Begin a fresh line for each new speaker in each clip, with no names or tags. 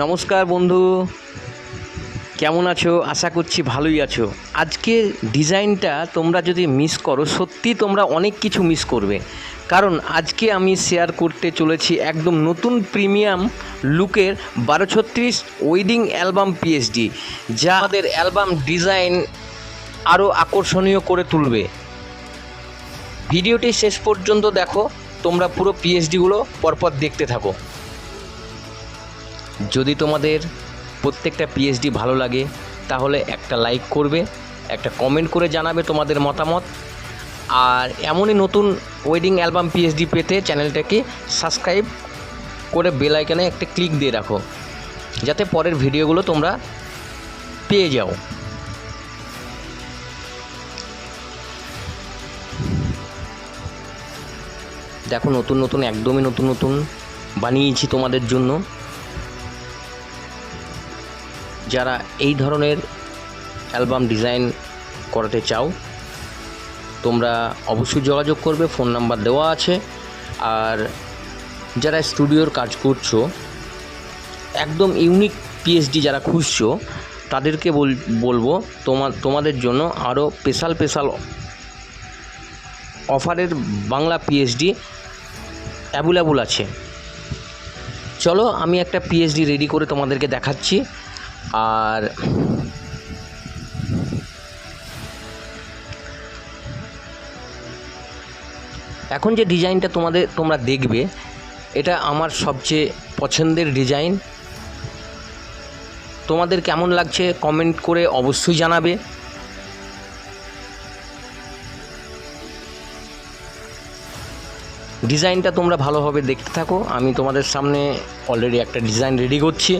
নমস্কার বন্ধু, কেমন আছো? আশা করছি ভালোই আছো। আজকে ডিজাইনটা তোমরা যদি মিস করো, সত্যি তোমরা অনেক কিছু মিস করবে। কারণ আজকে আমি শেয়ার করতে চলেছি একদম নতুন প্রিমিয়াম লুকের 1236 ওয়েডিং অ্যালবাম পিএসডি, যা আমাদের অ্যালবাম ডিজাইন আরও আকর্ষণীয় করে তুলবে। ভিডিওটি শেষ পর্যন্ত দেখো, তোমরা পুরো পিএসডিগুলো পরপর দেখতে থাকো। যদি তোমাদের প্রত্যেকটা পিএসডি ভালো লাগে তাহলে একটা লাইক করবে, একটা কমেন্ট করে জানাবে তোমাদের মতামত। আর এমনই নতুন ওয়েডিং অ্যালবাম পিএসডি পেতে চ্যানেলটাকে সাবস্ক্রাইব করে বেল আইকনে একটা ক্লিক দিয়ে রাখো, যাতে পরের ভিডিওগুলো তোমরা পেয়ে যাও। দেখো, নতুন নতুন একদমই নতুন নতুন বানিয়েছি তোমাদের জন্য। যারা এই ধরনের অ্যালবাম ডিজাইন করাতে চাও তোমরা অবশ্যই যোগাযোগ করবে, ফোন নাম্বার দেওয়া আছে। আর যারা স্টুডিওর কাজ করছো, একদম ইউনিক পিএসডি যারা খুঁজছো, তাদেরকে বলবো তোমাদের জন্য আরও স্পেশাল অফারের বাংলা পিএসডি অ্যাভেলেবল আছে। চলো, আমি একটা পিএসডি রেডি করে তোমাদেরকে দেখাচ্ছি। আর এখন যে ডিজাইনটা তোমরা দেখবে, এটা আমার সবচেয়ে পছন্দের ডিজাইন। তোমাদের কেমন লাগছে কমেন্ট করে অবশ্যই জানাবে। ডিজাইনটা তোমরা ভালোভাবে দেখতে থাকো। আমি তোমাদের সামনে অলরেডি একটা ডিজাইন রেডি করছি।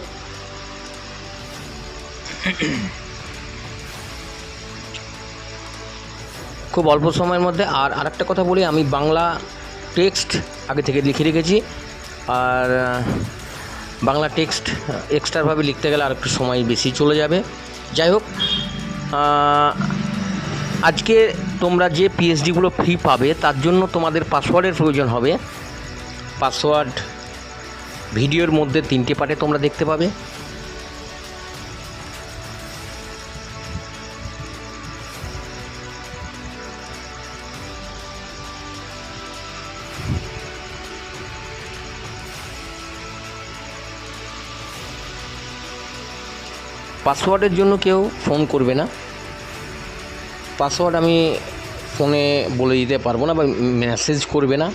খুব অল্প সময়ের মধ্যে। আর আরেকটা কথা বলি, আমি বাংলা টেক্সট আগে থেকে লিখে রেখেছি। আর বাংলা টেক্সট এক্সট্রাভাবে লিখতে গেলে আর একটু সময় বেশি চলে যাবে। যাই হোক, আজকে তোমরা যে পিএসডিগুলো ফ্রি পাবে তার জন্য তোমাদের পাসওয়ার্ডের প্রয়োজন হবে। পাসওয়ার্ড ভিডিওর মধ্যে 3টে পার্টে তোমরা দেখতে পাবে। পাসওয়ার্ডের জন্য কেউ ফোন করবে না। পাসওয়ার্ড আমি ফোনে বলে দিতে পারবো না, বা মেসেজ করবে না।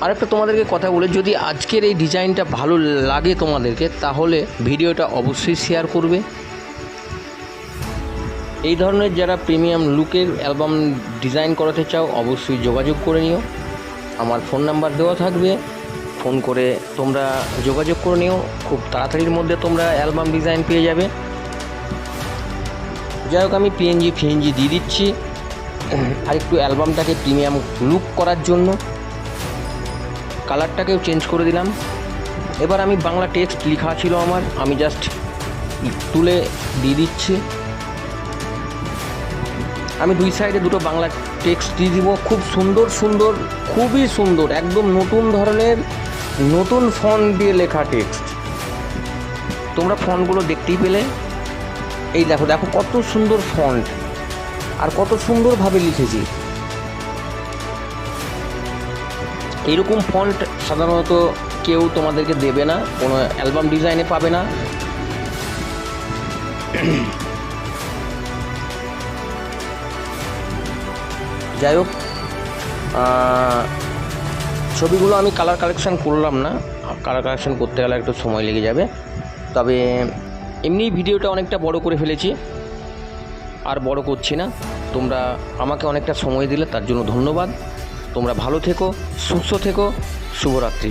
আরেকটা তোমাদেরকে কথা বলে, যদি আজকের এই ডিজাইনটা ভালো লাগে তোমাদেরকে, তাহলে ভিডিওটা অবশ্যই শেয়ার করবে। এই ধরনের যারা প্রিমিয়াম লুকের অ্যালবাম ডিজাইন করাতে চাও অবশ্যই যোগাযোগ করে নিও। আমার ফোন নাম্বার দেওয়া থাকবে, ফোন করে তোমরা যোগাযোগ করে নিও। খুব তাড়াতাড়ির মধ্যে তোমরা অ্যালবাম ডিজাইন পেয়ে যাবে। যাই হোক, আমি পিএনজি দিয়ে দিচ্ছি আর একটু অ্যালবামটাকে প্রিমিয়াম লুক করার জন্য। কালারটাকেও চেঞ্জ করে দিলাম। এবার আমি বাংলা টেক্সট লেখা ছিল আমার, আমি জাস্ট তুলে দিয়ে দিচ্ছি। আমি দুই সাইডে দুটো বাংলা টেক্সট দিয়ে দিব। খুব সুন্দর, খুবই সুন্দর, একদম নতুন ধরনের নতুন ফন্ট দিয়ে লেখা টেক্সট। তোমরা ফন্টগুলো দেখতেই পেলে। এই দেখো কত সুন্দর ফন্ট, আর কত সুন্দরভাবে লিখেছি। এইরকম ফন্ট সাধারণত কেউ তোমাদেরকে দেবে না, কোনো অ্যালবাম ডিজাইনে পাবে না। যাই হোক, ছবিগুলো আমি কালার কালেকশান করলাম না। কালার কালেকশান করতে গেলে একটু সময় লেগে যাবে। তবে এমনি ভিডিওটা অনেকটা বড় করে ফেলেছি, আর বড় করছি না। তোমরা আমাকে অনেকটা সময় দিলে তার জন্য ধন্যবাদ। তোমরা ভালো থেকো, সুস্থ থেকো। শুভরাত্রি।